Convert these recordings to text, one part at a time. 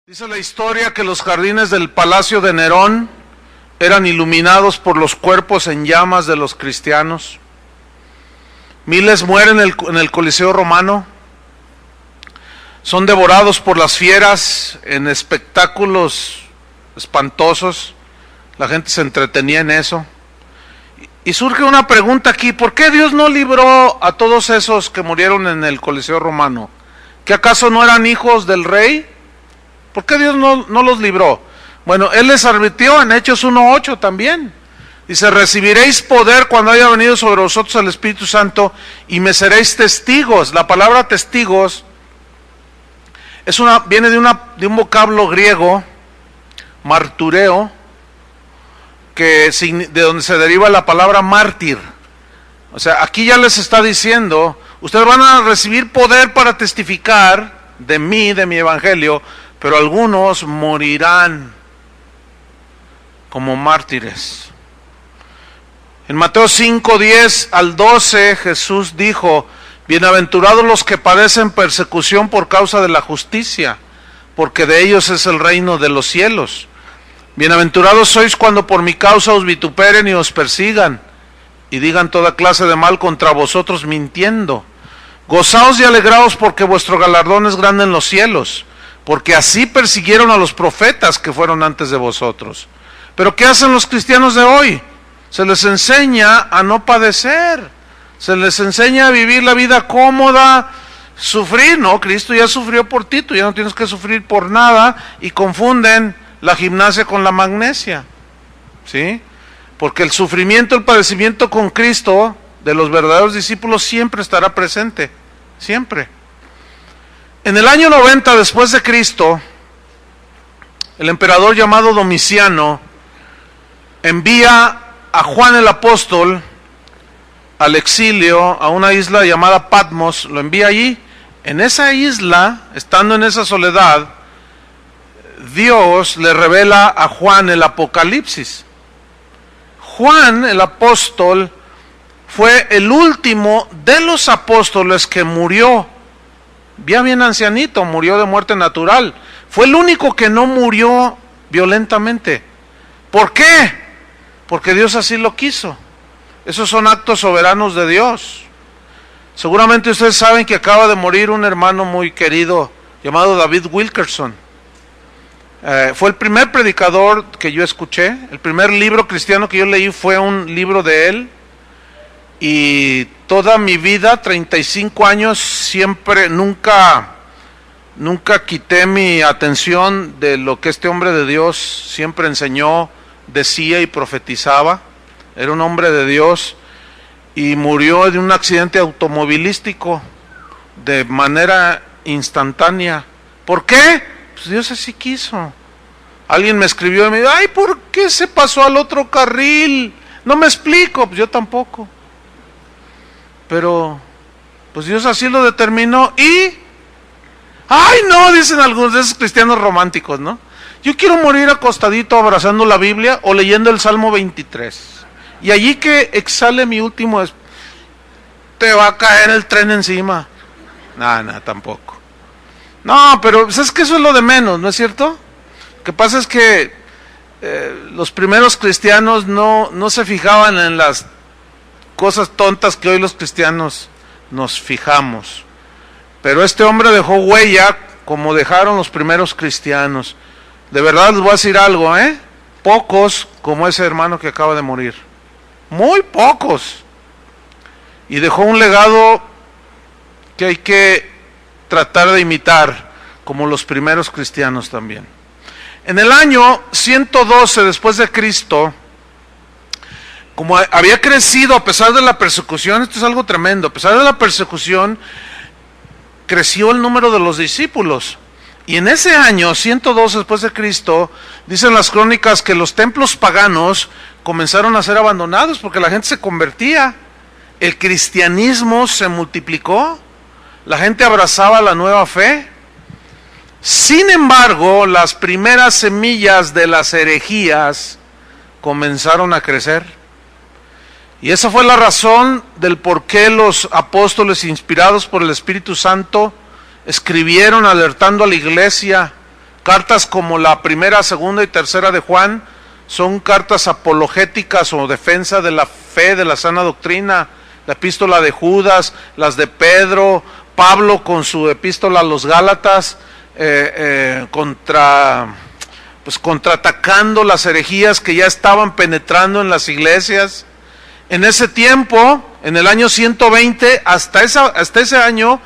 Dice la historia que los jardines del palacio de Nerón eran iluminados por los cuerpos en llamas de los cristianos. Miles mueren en el Coliseo romano. Son devorados por las fieras en espectáculos espantosos. La gente se entretenía en eso. Y surge una pregunta aquí: ¿por qué Dios no libró a todos esos que murieron en el Coliseo romano? ¿Que acaso no eran hijos del rey? ¿Por qué Dios no los libró? Bueno, Él les advirtió en Hechos 1:8 también. Dice: recibiréis poder cuando haya venido sobre vosotros el Espíritu Santo y me seréis testigos. La palabra testigos viene de un vocablo griego, martureo, de donde se deriva la palabra mártir. O sea, aquí ya les está diciendo: ustedes van a recibir poder para testificar de mí, de mi evangelio, pero algunos morirán como mártires. En Mateo 5:10 al 12 Jesús dijo: bienaventurados los que padecen persecución por causa de la justicia, porque de ellos es el reino de los cielos. Bienaventurados sois cuando por mi causa os vituperen y os persigan, y digan toda clase de mal contra vosotros mintiendo. Gozaos y alegraos, porque vuestro galardón es grande en los cielos, porque así persiguieron a los profetas que fueron antes de vosotros. Pero ¿qué hacen los cristianos de hoy? Se les enseña a no padecer, se les enseña a vivir la vida cómoda, sufrir. No, Cristo ya sufrió por ti, tú ya no tienes que sufrir por nada, y confunden la gimnasia con la magnesia, ¿sí? Porque el sufrimiento, el padecimiento con Cristo de los verdaderos discípulos siempre estará presente, siempre. En el año 90 después de Cristo, el emperador llamado Domiciano envía a Juan el apóstol al exilio a una isla llamada Patmos. Lo envía allí. En esa isla, estando en esa soledad, Dios le revela a Juan el Apocalipsis. Juan el apóstol fue el último de los apóstoles que murió. Ya bien ancianito, murió de muerte natural. Fue el único que no murió violentamente. ¿Por qué? Porque Dios así lo quiso. Esos son actos soberanos de Dios. Seguramente ustedes saben que acaba de morir un hermano muy querido llamado David Wilkerson. Fue el primer predicador que yo escuché. El primer libro cristiano que yo leí fue un libro de él. Y toda mi vida, 35 años, siempre, nunca quité mi atención de lo que este hombre de Dios siempre enseñó, decía y profetizaba. Era un hombre de Dios y murió de un accidente automovilístico de manera instantánea. ¿Por qué? Pues Dios así quiso. Alguien me escribió y me dijo: ay, ¿por qué se pasó al otro carril? No me explico. Pues yo tampoco. Pero pues Dios así lo determinó. Y ay, no, dicen algunos de esos cristianos románticos, ¿no? Yo quiero morir acostadito abrazando la Biblia o leyendo el Salmo 23. Y allí que exhale mi último, te va a caer el tren encima. No, tampoco. No, pero pues es que eso es lo de menos, ¿no es cierto? Lo que pasa es que los primeros cristianos no se fijaban en las cosas tontas que hoy los cristianos nos fijamos. Pero este hombre dejó huella como dejaron los primeros cristianos. De verdad les voy a decir algo, pocos como ese hermano que acaba de morir. Muy pocos. Y dejó un legado que hay que tratar de imitar, como los primeros cristianos también. En el año 112 después de Cristo, como había crecido a pesar de la persecución, esto es algo tremendo, a pesar de la persecución, creció el número de los discípulos. Y en ese año, 112 después de Cristo, dicen las crónicas que los templos paganos comenzaron a ser abandonados porque la gente se convertía. El cristianismo se multiplicó, la gente abrazaba la nueva fe. Sin embargo, las primeras semillas de las herejías comenzaron a crecer. Y esa fue la razón del por qué los apóstoles, inspirados por el Espíritu Santo, escribieron alertando a la iglesia Cartas como la primera, segunda y tercera de Juan son cartas apologéticas o defensa de la fe, de la sana doctrina. La epístola de Judas, las de Pedro, Pablo con su epístola a los Gálatas, contraatacando las herejías que ya estaban penetrando en las iglesias. En ese tiempo, en el año 120, hasta ese año,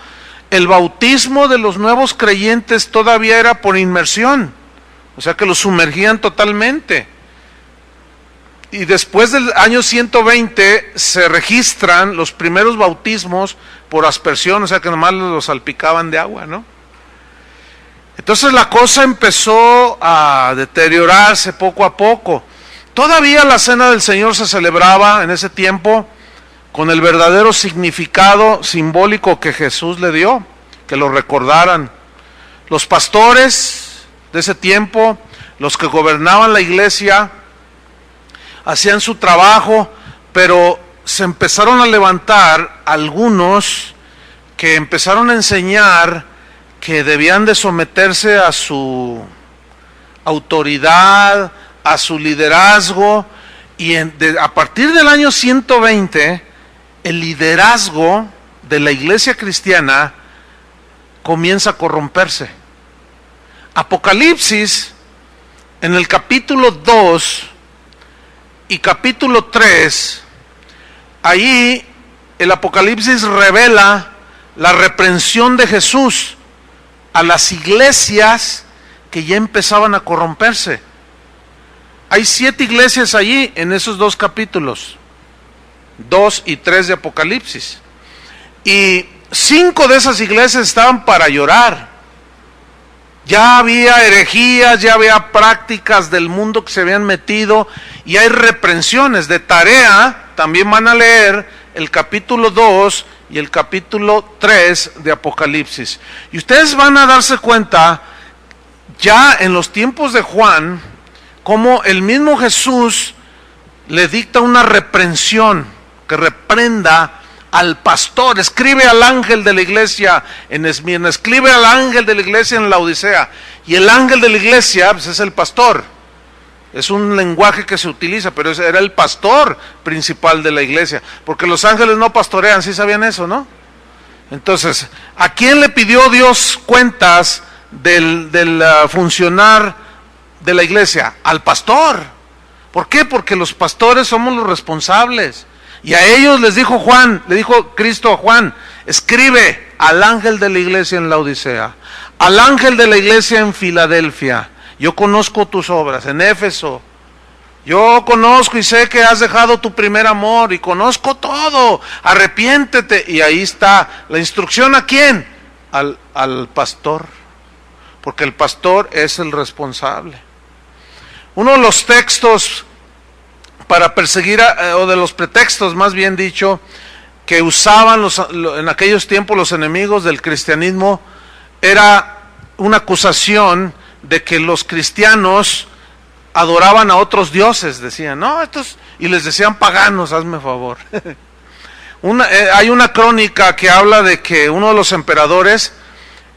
el bautismo de los nuevos creyentes todavía era por inmersión, o sea que los sumergían totalmente. Y después del año 120 se registran los primeros bautismos por aspersión, o sea que nomás los salpicaban de agua, ¿no? Entonces la cosa empezó a deteriorarse poco a poco. Todavía la cena del Señor se celebraba en ese tiempo con el verdadero significado simbólico que Jesús le dio, que lo recordaran. Los pastores de ese tiempo, los que gobernaban la iglesia, hacían su trabajo, pero se empezaron a levantar algunos que empezaron a enseñar que debían de someterse a su autoridad, a su liderazgo, y a partir del año 120, el liderazgo de la iglesia cristiana comienza a corromperse. Apocalipsis, en el capítulo 2 y capítulo 3, ahí el Apocalipsis revela la reprensión de Jesús a las iglesias que ya empezaban a corromperse. Hay 7 iglesias allí en esos 2 capítulos, 2 y 3 de Apocalipsis. Y 5 de esas iglesias estaban para llorar. Ya había herejías, ya había prácticas del mundo que se habían metido y hay reprensiones. De tarea también van a leer el capítulo 2 y el capítulo 3 de Apocalipsis. Y ustedes van a darse cuenta ya en los tiempos de Juan cómo el mismo Jesús le dicta una reprensión, que reprenda al pastor. Escribe al ángel de la iglesia en Esmirna, escribe al ángel de la iglesia en Laodicea. Y el ángel de la iglesia pues, es el pastor. Es un lenguaje que se utiliza, pero era el pastor principal de la iglesia, porque los ángeles no pastorean. ¿Sí sabían eso, no? Entonces, ¿a quién le pidió Dios cuentas del funcionar de la iglesia? Al pastor. ¿Por qué? Porque los pastores somos los responsables. Y a ellos les dijo Juan, le dijo Cristo a Juan, escribe al ángel de la iglesia en Laodicea, al ángel de la iglesia en Filadelfia. Yo conozco tus obras, en Éfeso. Yo conozco y sé que has dejado tu primer amor y conozco todo. Arrepiéntete. Y ahí está la instrucción. ¿A quién? Al pastor. Porque el pastor es el responsable. Uno de los textos para perseguir, o de los pretextos más bien dicho, que usaban en aquellos tiempos los enemigos del cristianismo, era una acusación de que los cristianos adoraban a otros dioses. Decían, no, y les decían paganos, hazme favor. Hay una crónica que habla de que uno de los emperadores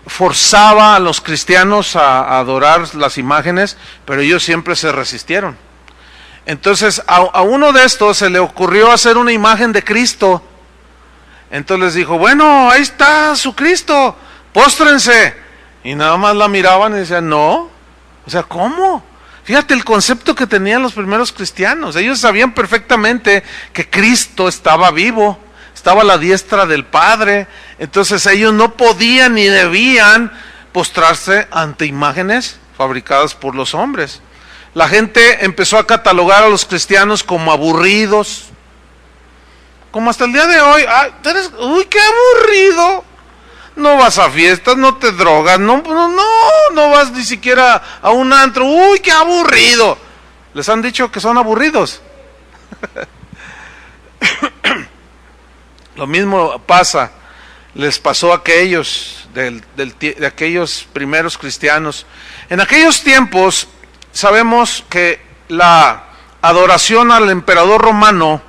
forzaba a los cristianos a adorar las imágenes, pero ellos siempre se resistieron. Entonces a uno de estos se le ocurrió hacer una imagen de Cristo. Entonces les dijo, bueno, ahí está su Cristo, póstrense. Y nada más la miraban y decían, no, o sea, ¿cómo? Fíjate el concepto que tenían los primeros cristianos. Ellos sabían perfectamente que Cristo estaba vivo, estaba a la diestra del Padre. Entonces ellos no podían ni debían postrarse ante imágenes fabricadas por los hombres. La gente empezó a catalogar a los cristianos como aburridos, como hasta el día de hoy. Uy, qué aburrido. No vas a fiestas, no te drogas, no vas ni siquiera a un antro. Uy, qué aburrido. Les han dicho que son aburridos. Lo mismo les pasó a aquellos de aquellos primeros cristianos. En aquellos tiempos sabemos que la adoración al emperador romano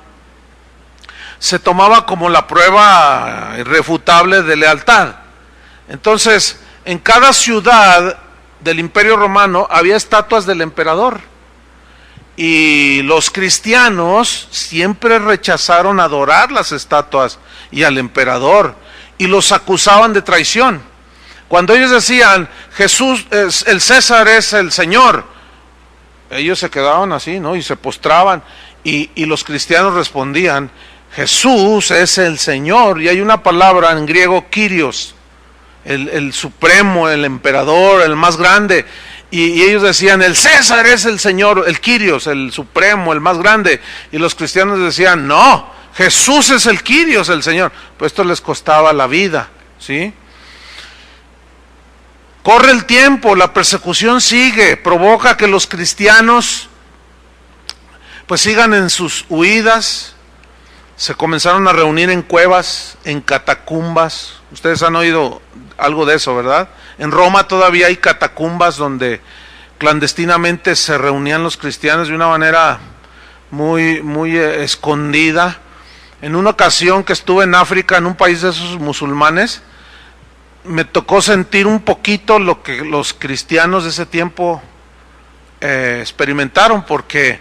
se tomaba como la prueba irrefutable de lealtad. Entonces, en cada ciudad del Imperio Romano había estatuas del emperador. Y los cristianos siempre rechazaron adorar las estatuas y al emperador, y los acusaban de traición. Cuando ellos decían, Jesús, el César es el Señor, ellos se quedaban así, ¿no? Y se postraban, y los cristianos respondían, Jesús es el Señor. Y hay una palabra en griego, Kyrios, el supremo, el emperador, el más grande. Y ellos decían, el César es el Señor, el Kyrios, el supremo, el más grande. Y los cristianos decían, no, Jesús es el Kyrios, el Señor. Pues esto les costaba la vida, ¿sí? Corre el tiempo, la persecución sigue, provoca que los cristianos pues sigan en sus huidas. Se comenzaron a reunir en cuevas, en catacumbas. Ustedes han oído algo de eso, ¿verdad? En Roma todavía hay catacumbas donde clandestinamente se reunían los cristianos de una manera muy escondida. En una ocasión que estuve en África, en un país de esos musulmanes, me tocó sentir un poquito lo que los cristianos de ese tiempo experimentaron, porque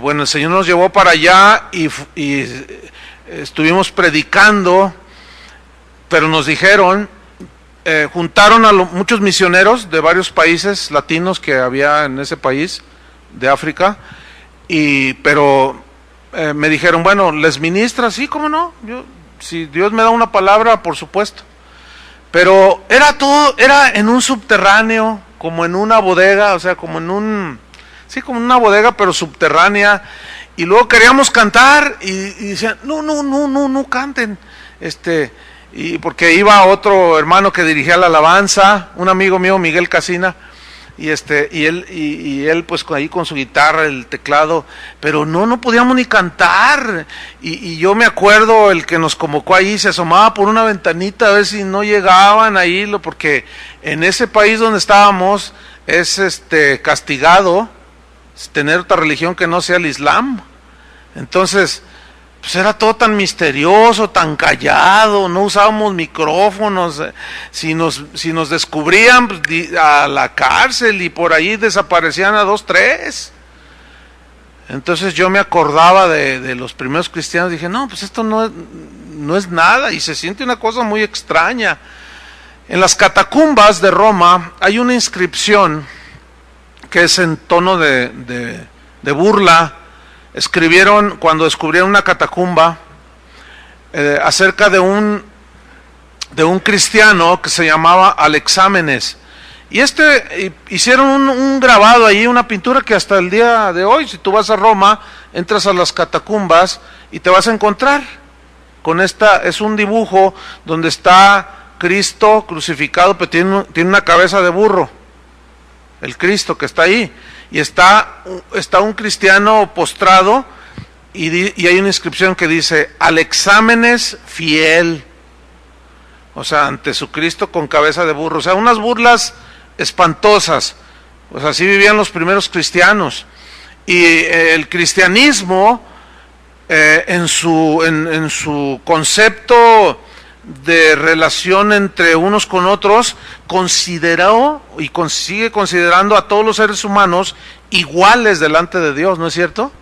bueno, el Señor nos llevó para allá y estuvimos predicando, pero nos dijeron, juntaron a muchos misioneros de varios países latinos que había en ese país de África, pero me dijeron, bueno, ¿les ministra? Sí, ¿cómo no? Si Dios me da una palabra, por supuesto. Pero era en un subterráneo, como en una bodega, o sea, como en una bodega, pero subterránea. Y luego queríamos cantar y decían, no canten. Y porque iba otro hermano que dirigía la alabanza, un amigo mío, Miguel Casina, y él pues ahí con su guitarra, el teclado, pero no podíamos ni cantar. Y yo me acuerdo, el que nos convocó ahí se asomaba por una ventanita a ver si no llegaban ahí, porque en ese país donde estábamos es castigado tener otra religión que no sea el Islam. Entonces pues era todo tan misterioso, tan callado, no usábamos micrófonos, si nos descubrían, pues, a la cárcel, y por ahí desaparecían a 2, 3. Entonces yo me acordaba de los primeros cristianos, dije, no, pues esto no es nada, y se siente una cosa muy extraña. En las catacumbas de Roma hay una inscripción que es en tono de burla. Escribieron, cuando descubrieron una catacumba, acerca de un cristiano que se llamaba Alexámenes. Y hicieron un grabado ahí, una pintura que hasta el día de hoy, si tú vas a Roma, entras a las catacumbas y te vas a encontrar con es un dibujo donde está Cristo crucificado, pero tiene una cabeza de burro, el Cristo que está ahí. Y está un cristiano postrado y hay una inscripción que dice, Alexámenes fiel. O sea, ante su Cristo con cabeza de burro. O sea, unas burlas espantosas. Pues así vivían los primeros cristianos. Y el cristianismo, en su concepto de relación entre unos con otros, consideró y sigue considerando a todos los seres humanos iguales delante de Dios, ¿no es cierto?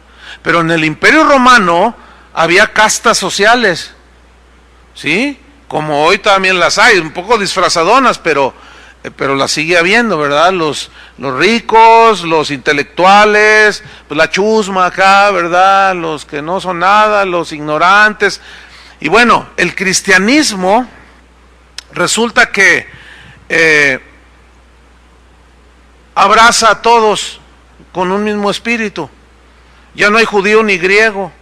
Pero en el Imperio Romano había castas sociales, ¿sí? Como hoy también las hay, un poco disfrazadonas, pero las sigue habiendo, ¿verdad? Los ricos, los intelectuales, pues la chusma acá, ¿verdad? Los que no son nada, los ignorantes. Y bueno, el cristianismo resulta que abraza a todos con un mismo espíritu. Ya no hay judío ni griego,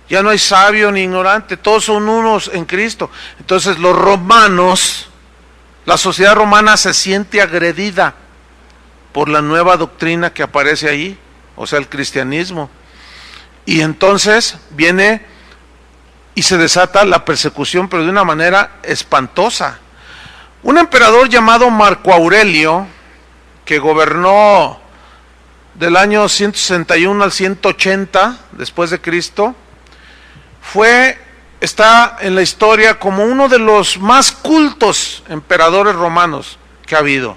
ya no hay sabio ni ignorante, todos son unos en Cristo. Entonces los romanos, la sociedad romana se siente agredida por la nueva doctrina que aparece ahí, o sea, el cristianismo. Y entonces viene y se desata la persecución, pero de una manera espantosa. Un emperador llamado Marco Aurelio, que gobernó del año 161 al 180 después de Cristo, está en la historia como uno de los más cultos emperadores romanos que ha habido.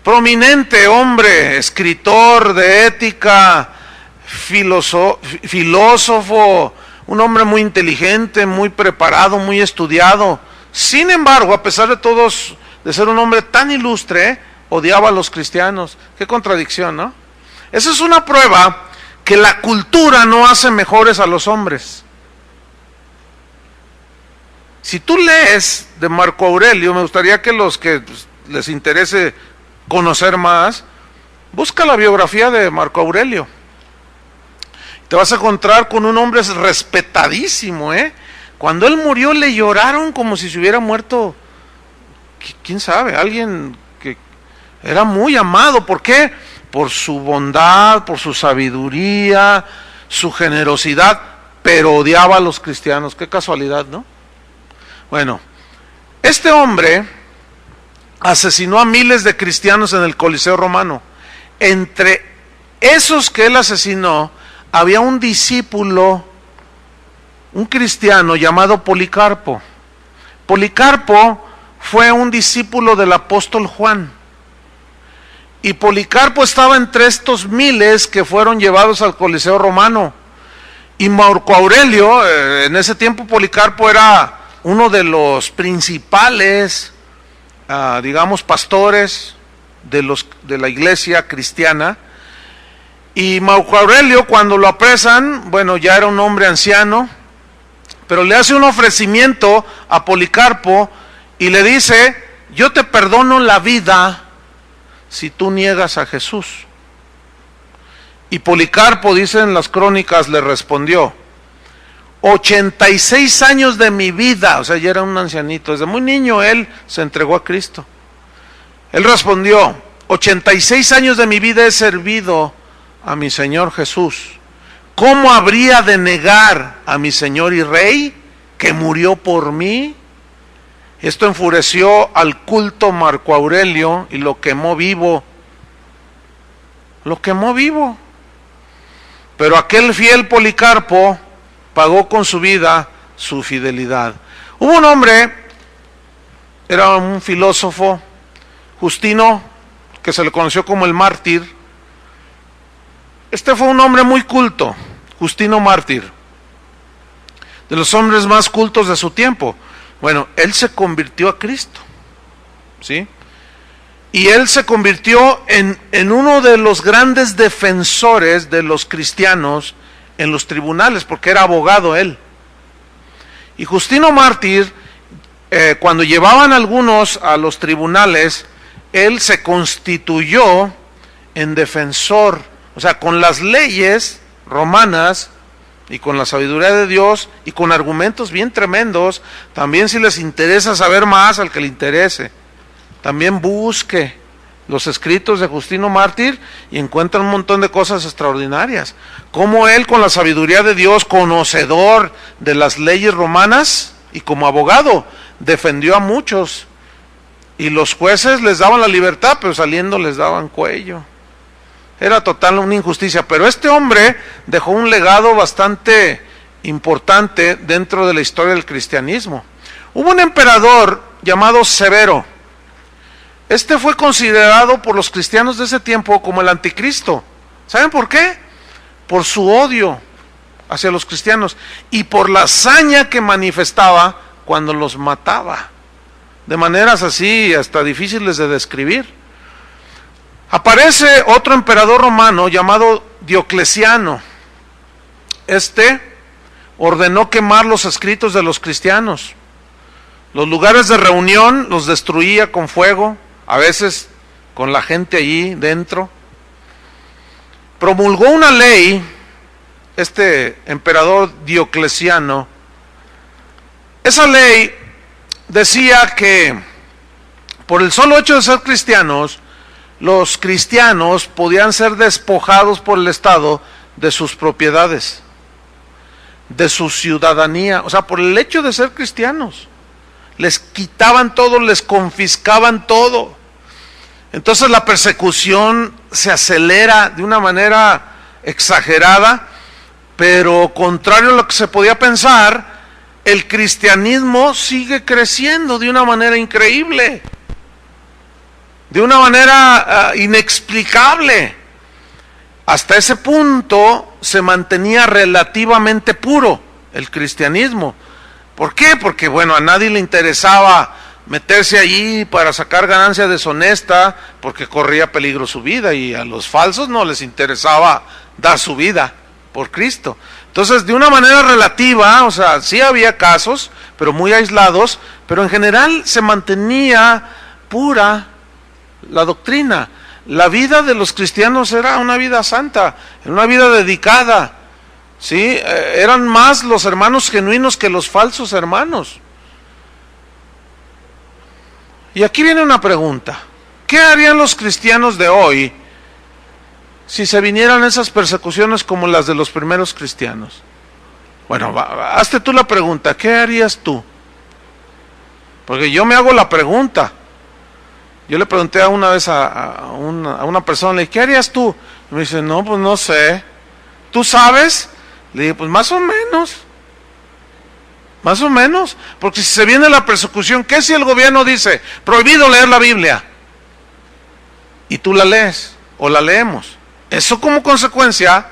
prominente hombre, escritor de ética, filósofo, un hombre muy inteligente, muy preparado, muy estudiado. Sin embargo, a pesar de ser un hombre tan ilustre, odiaba a los cristianos. Qué contradicción, ¿no? Esa es una prueba que la cultura no hace mejores a los hombres. Si tú lees de Marco Aurelio, me gustaría que los que les interese conocer más, busca la biografía de Marco Aurelio. Te vas a encontrar con un hombre respetadísimo, ¿eh? Cuando él murió le lloraron como si se hubiera muerto, quién sabe, alguien que era muy amado. ¿Por qué? Por su bondad, por su sabiduría, su generosidad, pero odiaba a los cristianos. Qué casualidad, ¿no? Bueno, este hombre asesinó a miles de cristianos en el Coliseo Romano. Entre esos que él asesinó, había un discípulo, un cristiano llamado Policarpo. Policarpo fue un discípulo del apóstol Juan. Y Policarpo estaba entre estos miles que fueron llevados al Coliseo Romano. Y Marco Aurelio, en ese tiempo Policarpo era uno de los principales, digamos, pastores de la iglesia cristiana. Y Marco Aurelio, cuando lo apresan, bueno, ya era un hombre anciano, pero le hace un ofrecimiento a Policarpo y le dice: yo te perdono la vida si tú niegas a Jesús. Y Policarpo, dicen las crónicas, le respondió: 86 años de mi vida, o sea, ya era un ancianito, desde muy niño él se entregó a Cristo. Él respondió: 86 años de mi vida he servido a mi Señor Jesús. ¿Cómo habría de negar a mi Señor y Rey que murió por mí? Esto enfureció al culto Marco Aurelio y lo quemó vivo. Lo quemó vivo. Pero aquel fiel Policarpo pagó con su vida su fidelidad. Hubo un hombre, era un filósofo, Justino, que se le conoció como el mártir. Este fue un hombre muy culto, Justino Mártir, de los hombres más cultos de su tiempo. Bueno, él se convirtió a Cristo, ¿sí? Y él se convirtió en uno de los grandes defensores de los cristianos en los tribunales, porque era abogado él. Y Justino Mártir, cuando llevaban algunos a los tribunales, él se constituyó en defensor, o sea, con las leyes romanas y con la sabiduría de Dios y con argumentos bien tremendos. También, si les interesa saber más, al que le interese, también busque los escritos de Justino Mártir y encuentra un montón de cosas extraordinarias. Como él, con la sabiduría de Dios, conocedor de las leyes romanas y como abogado, defendió a muchos. Y los jueces les daban la libertad, pero saliendo les daban cuello. Era total una injusticia. Pero este hombre dejó un legado bastante importante dentro de la historia del cristianismo. Hubo un emperador llamado Severo. Este fue considerado por los cristianos de ese tiempo como el anticristo. ¿Saben por qué? Por su odio hacia los cristianos y por la hazaña que manifestaba cuando los mataba, de maneras así hasta difíciles de describir. Aparece otro emperador romano llamado Diocleciano. Este ordenó quemar los escritos de los cristianos. Los lugares de reunión los destruía con fuego, a veces con la gente allí dentro. Promulgó una ley, este emperador Diocleciano. Esa ley decía que por el solo hecho de ser cristianos, los cristianos podían ser despojados por el Estado de sus propiedades, de su ciudadanía, o sea, por el hecho de ser cristianos. Les quitaban todo, les confiscaban todo. Entonces la persecución se acelera de una manera exagerada, pero contrario a lo que se podía pensar, el cristianismo sigue creciendo de una manera increíble. de una manera inexplicable. Hasta ese punto se mantenía relativamente puro el cristianismo. ¿Por qué? Porque bueno, a nadie le interesaba meterse allí para sacar ganancia deshonesta, porque corría peligro su vida, y a los falsos no les interesaba dar su vida por Cristo. Entonces, de una manera relativa, o sea, sí había casos, pero muy aislados, pero en general se mantenía pura la doctrina. La vida de los cristianos era una vida santa, era una vida dedicada, ¿sí? Eran más los hermanos genuinos que los falsos hermanos. Y aquí viene una pregunta: ¿qué harían los cristianos de hoy si se vinieran esas persecuciones como las de los primeros cristianos? Bueno, hazte tú la pregunta, ¿qué harías tú? Porque yo me hago la pregunta. Yo le pregunté una vez a una persona, le dije, ¿qué harías tú? Y me dice, no, pues no sé. ¿Tú sabes? Le dije, pues más o menos. Más o menos. Porque si se viene la persecución, ¿qué si el gobierno dice, prohibido leer la Biblia? Y tú la lees, o la leemos. Eso como consecuencia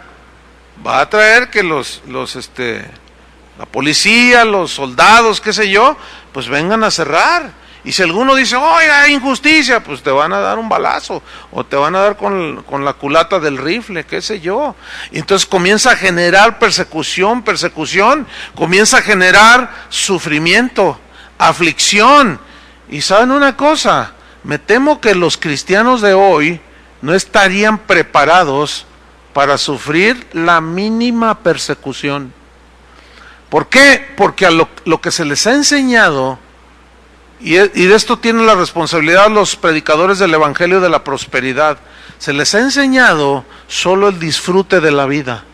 va a traer que la policía, los soldados, qué sé yo, pues vengan a cerrar. Y si alguno dice, oiga, hay injusticia, pues te van a dar un balazo, o te van a dar con la culata del rifle, qué sé yo. Y entonces comienza a generar persecución, comienza a generar sufrimiento, aflicción. Y ¿saben una cosa? Me temo que los cristianos de hoy no estarían preparados para sufrir la mínima persecución. ¿Por qué? Porque a lo que se les ha enseñado, y de esto tienen la responsabilidad los predicadores del Evangelio de la Prosperidad, se les ha enseñado solo el disfrute de la vida.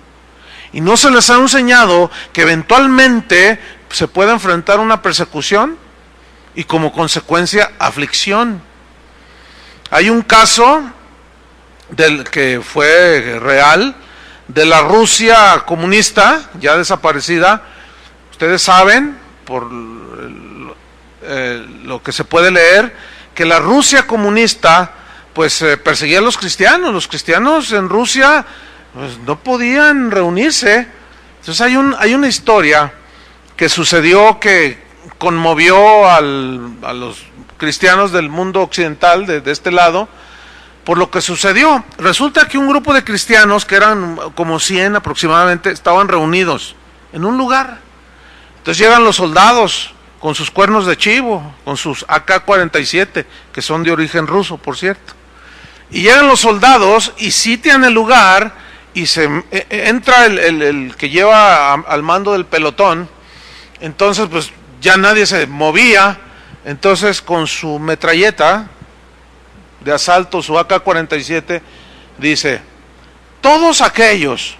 Y no se les ha enseñado que eventualmente se puede enfrentar una persecución y como consecuencia aflicción. Hay un caso del que fue real, de la Rusia comunista, ya desaparecida. Ustedes saben, por lo que se puede leer, que la Rusia comunista pues perseguía a los cristianos. Los cristianos en Rusia pues, no podían reunirse. Entonces hay una historia que sucedió que conmovió a los cristianos del mundo occidental, de este lado, por lo que sucedió. Resulta que un grupo de cristianos, que eran como 100 aproximadamente, estaban reunidos en un lugar. Entonces llegan los soldados con sus cuernos de chivo, con sus AK-47, que son de origen ruso, por cierto. Y llegan los soldados y sitian el lugar, y entra el que lleva al mando del pelotón. Entonces pues ya nadie se movía. Entonces con su metralleta de asalto, su AK-47, dice, todos aquellos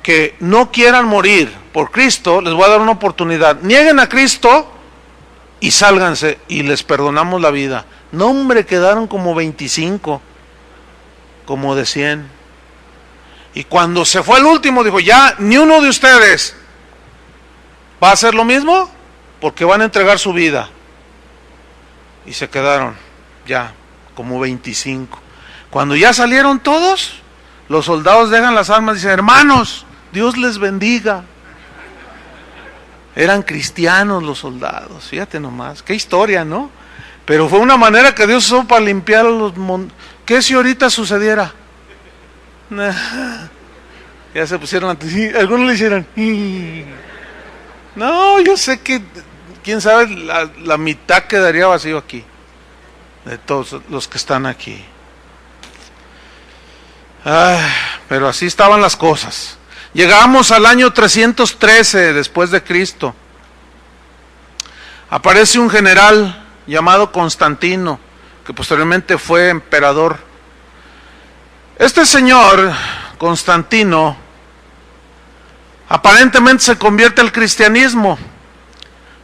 que no quieran morir por Cristo, les voy a dar una oportunidad. Nieguen a Cristo y sálganse y les perdonamos la vida. No, hombre, quedaron como 25, como de 100. Y cuando se fue el último, dijo, ya, ni uno de ustedes va a hacer lo mismo, porque van a entregar su vida. Y se quedaron ya como 25. Cuando ya salieron todos, los soldados dejan las armas y dicen, hermanos, Dios les bendiga. Eran cristianos los soldados, fíjate nomás, qué historia, ¿no? Pero fue una manera que Dios usó para limpiar a los ¿qué si ahorita sucediera? Ya se pusieron, algunos le hicieron, no, yo sé que, quién sabe, la mitad quedaría vacío aquí, de todos los que están aquí. Pero así estaban las cosas. Llegamos al año 313 después de Cristo. Aparece un general llamado Constantino, que posteriormente fue emperador. Este señor, Constantino, aparentemente se convierte al cristianismo.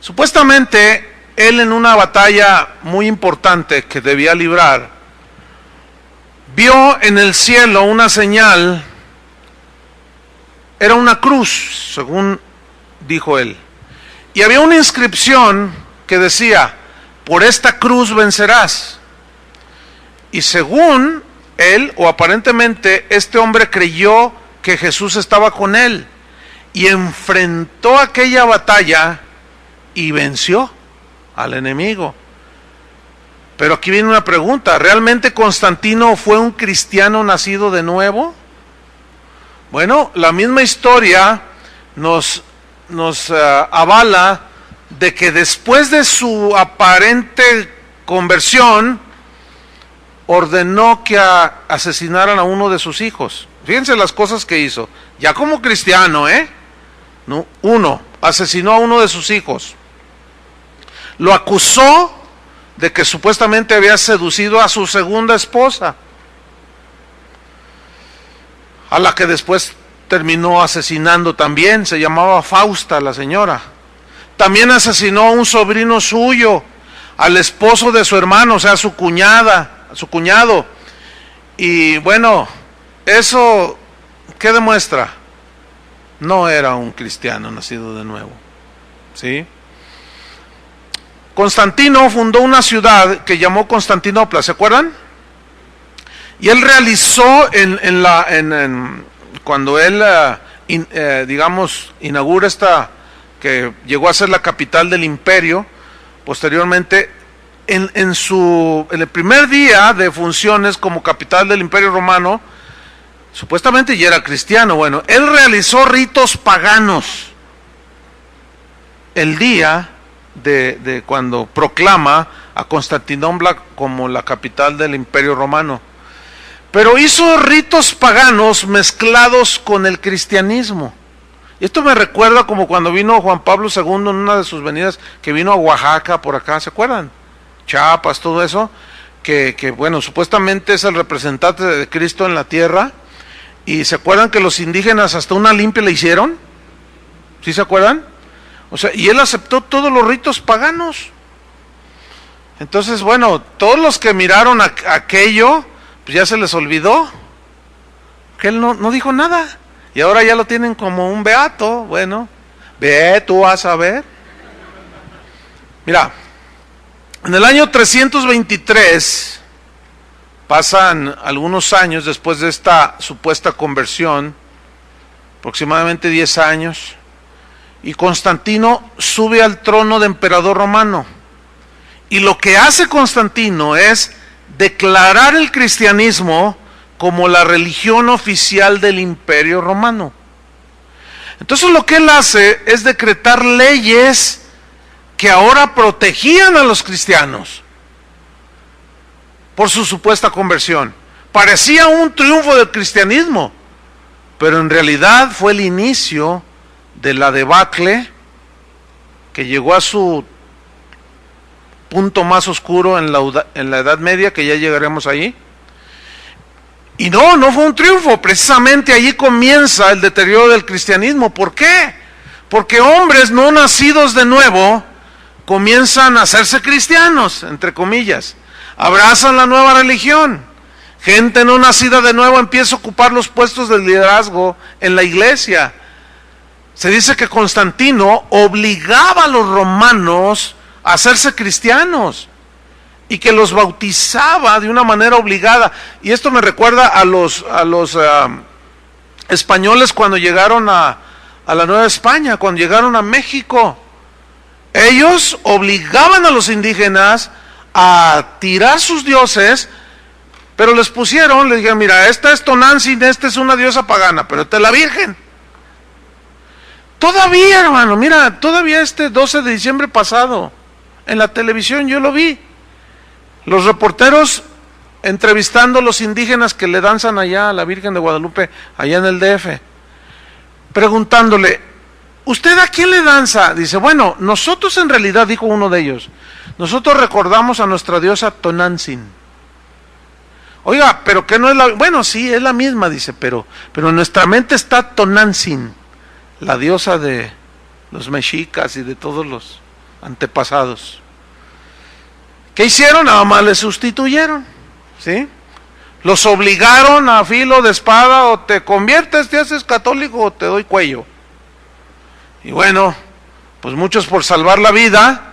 Supuestamente, él en una batalla muy importante que debía librar, vio en el cielo una señal. Era una cruz, según dijo él. Y había una inscripción que decía, por esta cruz vencerás. Y según él, o aparentemente, este hombre creyó que Jesús estaba con él y enfrentó aquella batalla y venció al enemigo. Pero aquí viene una pregunta: ¿realmente Constantino fue un cristiano nacido de nuevo? Bueno, la misma historia nos avala de que después de su aparente conversión, ordenó que asesinaran a uno de sus hijos. Fíjense las cosas que hizo. Ya como cristiano, ¿no? Uno, asesinó a uno de sus hijos. Lo acusó de que supuestamente había seducido a su segunda esposa, a la que después terminó asesinando también. Se llamaba Fausta la señora. También asesinó a un sobrino suyo, al esposo de su hermano, o sea, a su cuñado. Y bueno, eso, ¿qué demuestra? No era un cristiano nacido de nuevo, ¿sí? Constantino fundó una ciudad que llamó Constantinopla, ¿se acuerdan? Y él realizó cuando él, inaugura esta, que llegó a ser la capital del imperio, posteriormente, en el primer día de funciones como capital del Imperio Romano, supuestamente ya era cristiano. Bueno, él realizó ritos paganos el día de cuando proclama a Constantinopla como la capital del Imperio Romano. Pero hizo ritos paganos mezclados con el cristianismo. Y esto me recuerda como cuando vino Juan Pablo II en una de sus venidas, que vino a Oaxaca, por acá, ¿se acuerdan? Chiapas, todo eso, que bueno, supuestamente es el representante de Cristo en la tierra. Y ¿se acuerdan que los indígenas hasta una limpia le hicieron? ¿Sí se acuerdan? O sea, y él aceptó todos los ritos paganos. Entonces, bueno, todos los que miraron aquello, pues ya se les olvidó que él no dijo nada. Y ahora ya lo tienen como un beato. Bueno, ve tú a saber. Mira, en el año 323, pasan algunos años después de esta supuesta conversión, aproximadamente 10 años, y Constantino sube al trono de emperador romano. Y lo que hace Constantino es declarar el cristianismo como la religión oficial del Imperio Romano. Entonces lo que él hace es decretar leyes que ahora protegían a los cristianos por su supuesta conversión. Parecía un triunfo del cristianismo, pero en realidad fue el inicio de la debacle que llegó a su punto más oscuro en la Edad Media, que ya llegaremos ahí. Y no fue un triunfo, precisamente allí comienza el deterioro del cristianismo. ¿Por qué? Porque hombres no nacidos de nuevo comienzan a hacerse cristianos, entre comillas, abrazan la nueva religión. Gente no nacida de nuevo empieza a ocupar los puestos de liderazgo en la iglesia. Se dice que Constantino obligaba a los romanos a hacerse cristianos y que los bautizaba de una manera obligada. Y esto me recuerda a los españoles cuando llegaron a la Nueva España, cuando llegaron a México. Ellos obligaban a los indígenas a tirar sus dioses, pero les dijeron, mira, esta es Tonantzin, esta es una diosa pagana, pero esta es la Virgen. Todavía, hermano, mira, todavía este 12 de diciembre pasado, en la televisión yo lo vi. Los reporteros entrevistando a los indígenas que le danzan allá a la Virgen de Guadalupe, allá en el DF, preguntándole, ¿usted a quién le danza? Dice, bueno, nosotros en realidad, dijo uno de ellos, nosotros recordamos a nuestra diosa Tonantzin. Oiga, pero que no es la... Bueno, sí, es la misma, dice, pero en nuestra mente está Tonantzin, la diosa de los mexicas y de todos los antepasados. ¿Qué hicieron? Nada más le sustituyeron, ¿sí? Los obligaron a filo de espada, o te conviertes, te haces católico, o te doy cuello. Y bueno, pues muchos por salvar la vida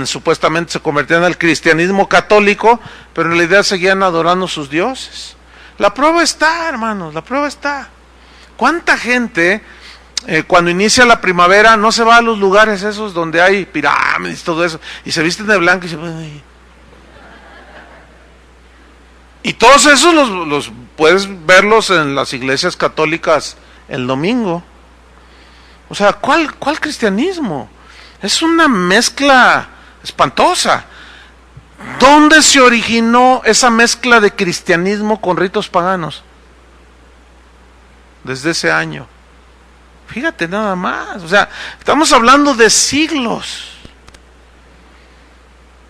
supuestamente se convertían al cristianismo católico, pero pero en realidad seguían adorando sus dioses. La prueba está, hermanos, la prueba está. ¿Cuánta gente cuando inicia la primavera no se va a los lugares esos donde hay pirámides y todo eso, y se visten de blanco y se... Y todos esos los puedes verlos en las iglesias católicas el domingo. O sea, ¿cuál cristianismo? Es una mezcla espantosa. ¿Dónde se originó esa mezcla de cristianismo con ritos paganos? Desde ese año. Fíjate nada más. O sea, estamos hablando de siglos.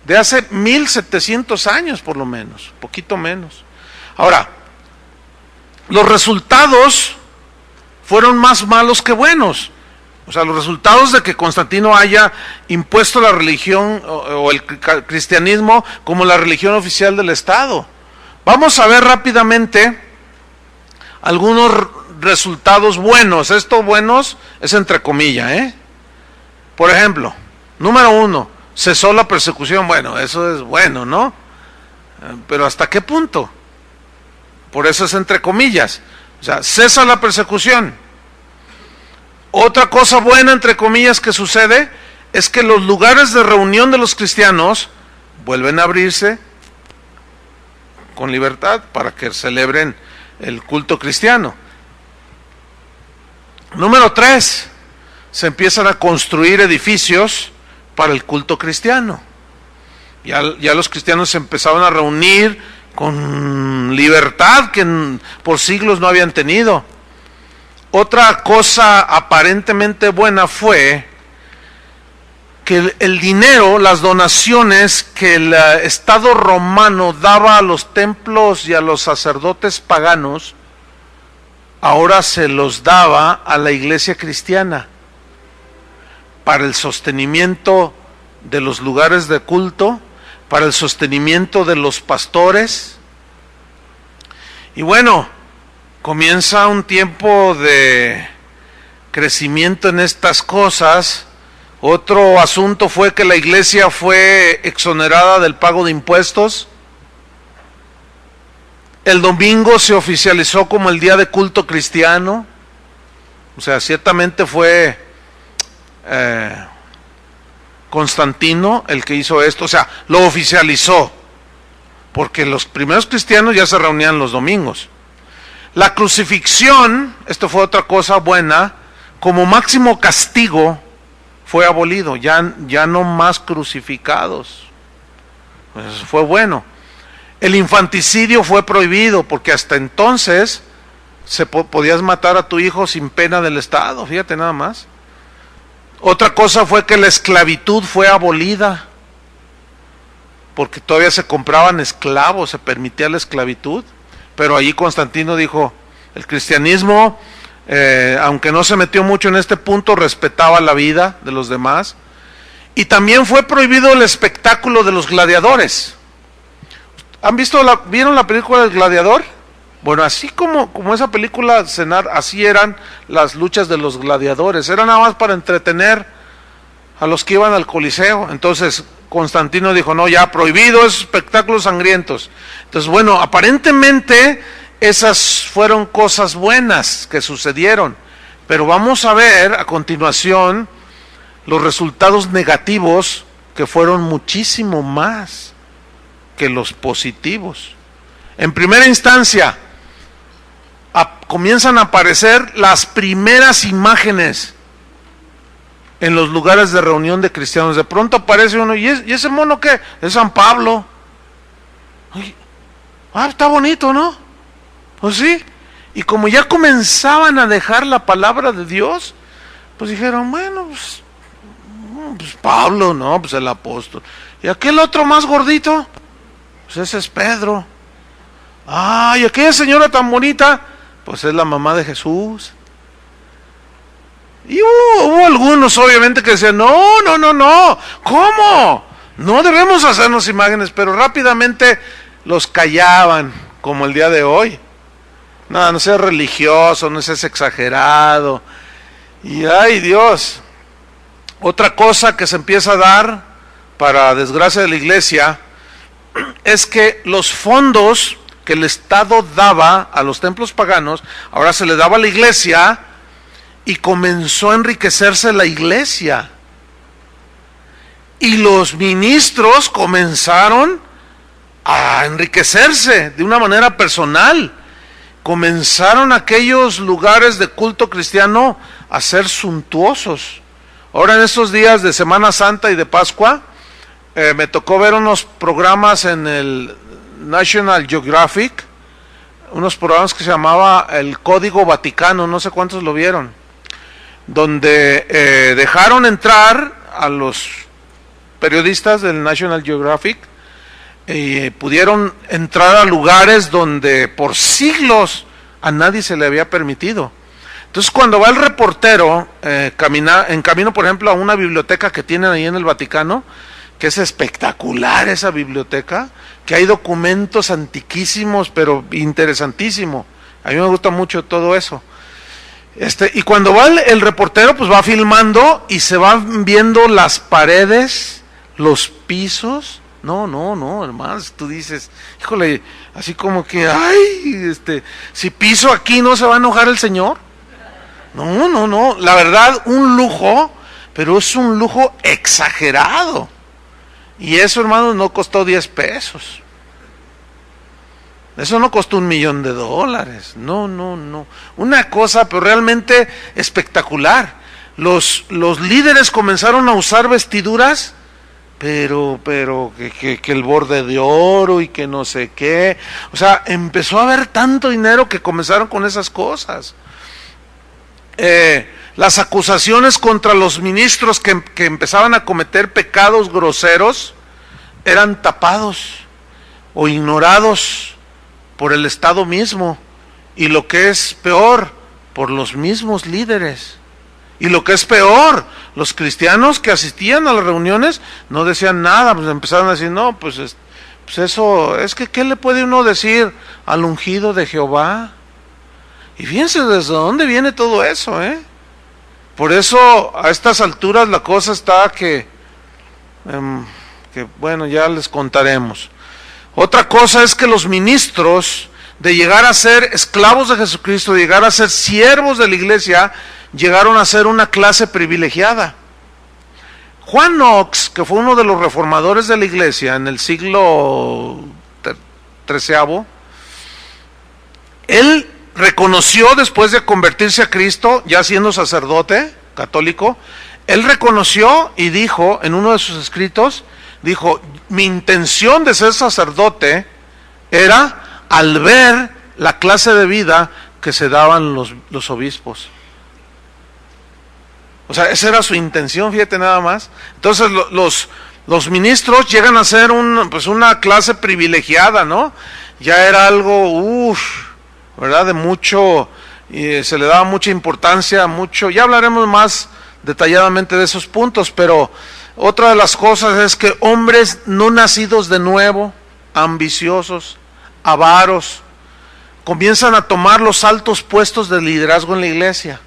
De hace 1700 años por lo menos, poquito menos. Ahora, los resultados fueron más malos que buenos. O sea, los resultados de que Constantino haya impuesto la religión o el cristianismo como la religión oficial del Estado. Vamos a ver rápidamente algunos resultados buenos. Esto buenos es entre comillas, Por ejemplo, número 1, cesó la persecución. Bueno, eso es bueno, ¿no? Pero ¿hasta qué punto? Por eso es entre comillas. O sea, cesa la persecución. Otra cosa buena, entre comillas, que sucede es que los lugares de reunión de los cristianos vuelven a abrirse con libertad para que celebren el culto cristiano. Número 3, se empiezan a construir edificios para el culto cristiano. Ya los cristianos se empezaban a reunir con libertad que por siglos no habían tenido. Otra cosa aparentemente buena fue que el dinero, las donaciones que el Estado romano daba a los templos y a los sacerdotes paganos, ahora se los daba a la iglesia cristiana para el sostenimiento de los lugares de culto, para el sostenimiento de los pastores. Y bueno, comienza un tiempo de crecimiento en estas cosas. Otro asunto fue que la iglesia fue exonerada del pago de impuestos. El domingo se oficializó como el día de culto cristiano. O sea, ciertamente fue Constantino el que hizo esto. O sea, lo oficializó, porque los primeros cristianos ya se reunían los domingos. La crucifixión, esto fue otra cosa buena, como máximo castigo fue abolido, ya no más crucificados. Pues eso fue bueno. El infanticidio fue prohibido, porque hasta entonces podías matar a tu hijo sin pena del Estado, fíjate nada más. Otra cosa fue que la esclavitud fue abolida, porque todavía se compraban esclavos, se permitía la esclavitud. Pero allí Constantino dijo, el cristianismo, aunque no se metió mucho en este punto, respetaba la vida de los demás. Y también fue prohibido el espectáculo de los gladiadores. ¿Vieron la película del gladiador? Bueno, así como esa película, así eran las luchas de los gladiadores. Era nada más para entretener a los que iban al Coliseo. Entonces Constantino dijo, no, ya prohibido esos espectáculos sangrientos. Entonces, bueno, aparentemente esas fueron cosas buenas que sucedieron, pero vamos a ver a continuación los resultados negativos, que fueron muchísimo más que los positivos. En primera instancia, comienzan a aparecer las primeras imágenes en los lugares de reunión de cristianos. De pronto aparece uno, ¿y ese mono qué? Es San Pablo. Ay, está bonito, ¿no? Pues sí. Y como ya comenzaban a dejar la palabra de Dios, pues dijeron, bueno, pues Pablo, ¿no? Pues el apóstol. ¿Y aquel otro más gordito? Pues ese es Pedro. ¿Y aquella señora tan bonita? Pues es la mamá de Jesús. Y hubo algunos obviamente que decían, no, ¿cómo? No debemos hacernos imágenes, pero rápidamente los callaban, como el día de hoy. No seas religioso, no seas exagerado. Y ay Dios, otra cosa que se empieza a dar, para desgracia de la iglesia, es que los fondos que el Estado daba a los templos paganos, ahora se le daba a la iglesia y comenzó a enriquecerse la iglesia. Y los ministros comenzaron a enriquecerse de una manera personal. Comenzaron aquellos lugares de culto cristiano a ser suntuosos. Ahora en estos días de Semana Santa y de Pascua, me tocó ver unos programas en el National Geographic, unos programas que se llamaba El Código Vaticano, no sé cuántos lo vieron, donde dejaron entrar a los periodistas del National Geographic y pudieron entrar a lugares donde por siglos a nadie se le había permitido. Entonces cuando va el reportero en camino, por ejemplo, a una biblioteca que tienen ahí en el Vaticano, que es espectacular esa biblioteca, que hay documentos antiquísimos, pero interesantísimo. A mí me gusta mucho todo eso. Y cuando va el reportero, pues va filmando y se van viendo las paredes, los pisos. No, hermanos, tú dices, híjole, así como que, ay, si piso aquí, ¿no se va a enojar el Señor? No, la verdad, un lujo, pero es un lujo exagerado. Y eso, hermanos, no costó 10 pesos. Eso no costó $1,000,000. No. Una cosa, pero realmente espectacular. Los líderes comenzaron a usar vestiduras, pero que el borde de oro y que no sé qué. O sea, empezó a haber tanto dinero que comenzaron con esas cosas. Las acusaciones contra los ministros que empezaban a cometer pecados groseros eran tapados o ignorados por el Estado mismo, y lo que es peor, por los mismos líderes. Y lo que es peor, los cristianos que asistían a las reuniones no decían nada, pues empezaron a decir, no, pues eso, es que ¿qué le puede uno decir al ungido de Jehová? Y fíjense desde dónde viene todo eso, Por eso a estas alturas la cosa está que bueno, ya les contaremos. Otra cosa es que los ministros, de llegar a ser esclavos de Jesucristo, de llegar a ser siervos de la iglesia, llegaron a ser una clase privilegiada. Juan Knox, que fue uno de los reformadores de la iglesia en el siglo XIII, él reconoció, después de convertirse a Cristo, ya siendo sacerdote católico, él reconoció y dijo en uno de sus escritos, dijo, mi intención de ser sacerdote era al ver la clase de vida que se daban los obispos. O sea, esa era su intención, fíjate nada más. Entonces los ministros llegan a ser una clase privilegiada, ¿no? Ya era algo, ¿verdad? De mucho, se le daba mucha importancia, ya hablaremos más detalladamente de esos puntos, pero otra de las cosas es que hombres no nacidos de nuevo, ambiciosos, avaros, comienzan a tomar los altos puestos de liderazgo en la iglesia.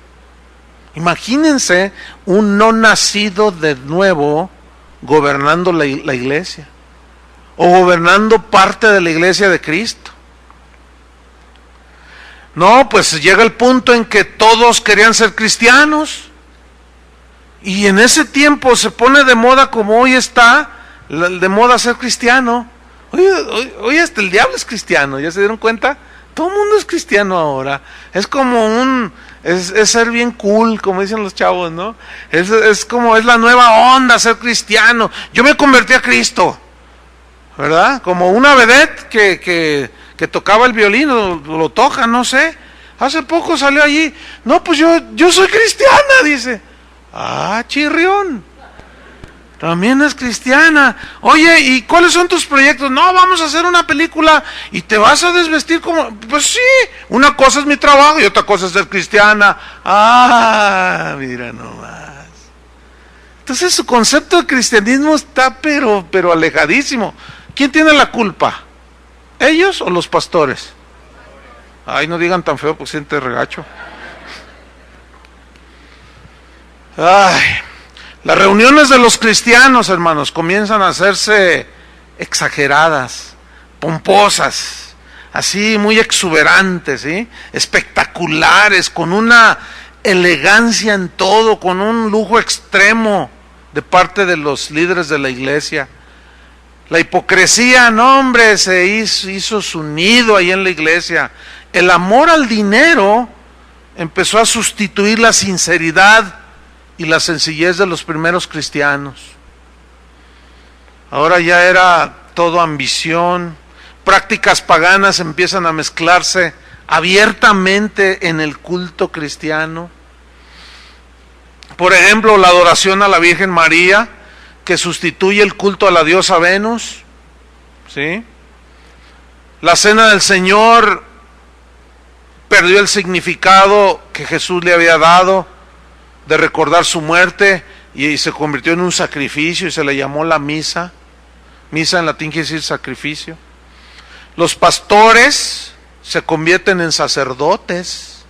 Imagínense un no nacido de nuevo gobernando la iglesia, o gobernando parte de la iglesia de Cristo. No, pues llega el punto en que todos querían ser cristianos. Y en ese tiempo se pone de moda, como hoy está de moda ser cristiano. Oye, hasta el diablo es cristiano, ¿ya se dieron cuenta? Todo el mundo es cristiano ahora. Es como es ser bien cool, como dicen los chavos, ¿no? Es como, es la nueva onda ser cristiano. Yo me convertí a Cristo, ¿verdad? Como una vedette que tocaba el violín, lo toca, no sé. Hace poco salió allí, no, pues yo soy cristiana, dice. Ah, chirrión, también es cristiana. Oye, ¿y cuáles son tus proyectos? No, vamos a hacer una película y te vas a desvestir como... Pues sí, una cosa es mi trabajo y otra cosa es ser cristiana. Ah, mira nomás. Entonces su concepto de cristianismo está pero alejadísimo. ¿Quién tiene la culpa? ¿Ellos o los pastores? Ay, no digan tan feo, pues siente regacho. Ay, las reuniones de los cristianos, hermanos, comienzan a hacerse exageradas, pomposas, así muy exuberantes, ¿sí? Espectaculares, con una elegancia en todo, con un lujo extremo de parte de los líderes de la iglesia. La hipocresía, no hombre, se hizo su nido ahí en la iglesia. El amor al dinero empezó a sustituir la sinceridad y la sencillez de los primeros cristianos. Ahora ya era todo ambición. Prácticas paganas empiezan a mezclarse abiertamente en el culto cristiano. Por ejemplo, la adoración a la Virgen María, que sustituye el culto a la diosa Venus, ¿sí? La cena del Señor perdió el significado que Jesús le había dado de recordar su muerte y se convirtió en un sacrificio y se le llamó la misa. Misa en latín quiere decir sacrificio. Los pastores se convierten en sacerdotes,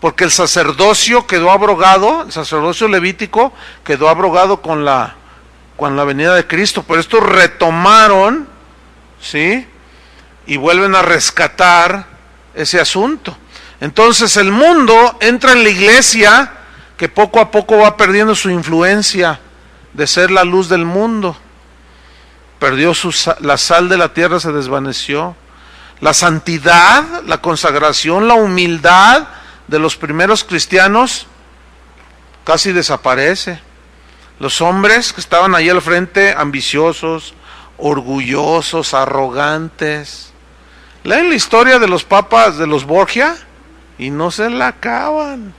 porque el sacerdocio quedó abrogado, el sacerdocio levítico quedó abrogado con la venida de Cristo, pero estos retomaron, ¿sí? Y vuelven a rescatar ese asunto. Entonces el mundo entra en la iglesia, que poco a poco va perdiendo su influencia de ser la luz del mundo. Perdió la sal de la tierra, se desvaneció. La santidad, la consagración, la humildad de los primeros cristianos casi desaparece. Los hombres que estaban ahí al frente, ambiciosos, orgullosos, arrogantes. Leen la historia de los papas de los Borgia y no se la acaban.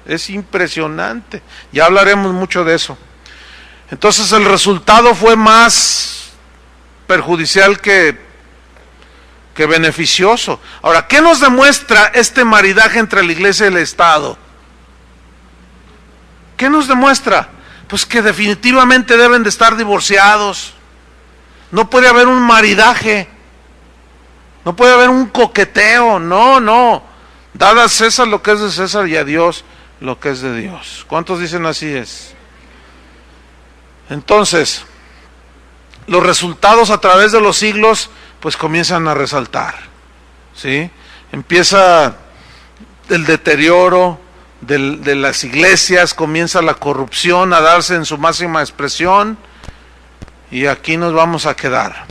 Es impresionante. Ya hablaremos mucho de eso. Entonces el resultado fue más perjudicial que beneficioso. Ahora, ¿qué nos demuestra este maridaje entre la iglesia y el Estado? ¿Qué nos demuestra? Pues que definitivamente deben de estar divorciados. No puede haber un maridaje. No puede haber un coqueteo. No. Dad a César lo que es de César y a Dios lo que es de Dios. ¿Cuántos dicen así es? Entonces, los resultados a través de los siglos pues comienzan a resaltar, ¿sí? Empieza el deterioro de las iglesias, comienza la corrupción a darse en su máxima expresión, y aquí nos vamos a quedar,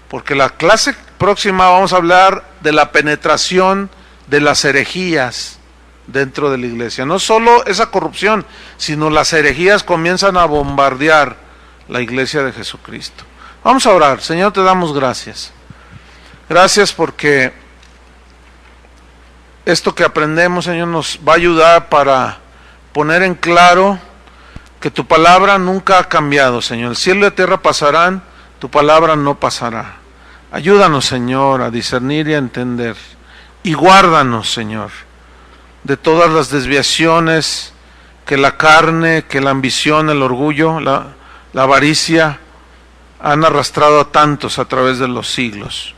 porque la clase próxima vamos a hablar de la penetración de las herejías dentro de la iglesia. No solo esa corrupción, sino las herejías comienzan a bombardear la iglesia de Jesucristo. Vamos a orar. Señor, te damos gracias. Gracias porque esto que aprendemos, Señor, nos va a ayudar para poner en claro que tu palabra nunca ha cambiado, Señor. El cielo y la tierra pasarán, tu palabra no pasará. Ayúdanos, Señor, a discernir y a entender. Y guárdanos, Señor, de todas las desviaciones que la carne, que la ambición, el orgullo, la avaricia han arrastrado a tantos a través de los siglos.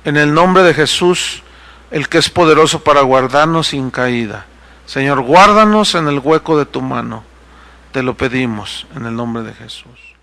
En el nombre de Jesús, el que es poderoso para guardarnos sin caída. Señor, guárdanos en el hueco de tu mano. Te lo pedimos en el nombre de Jesús.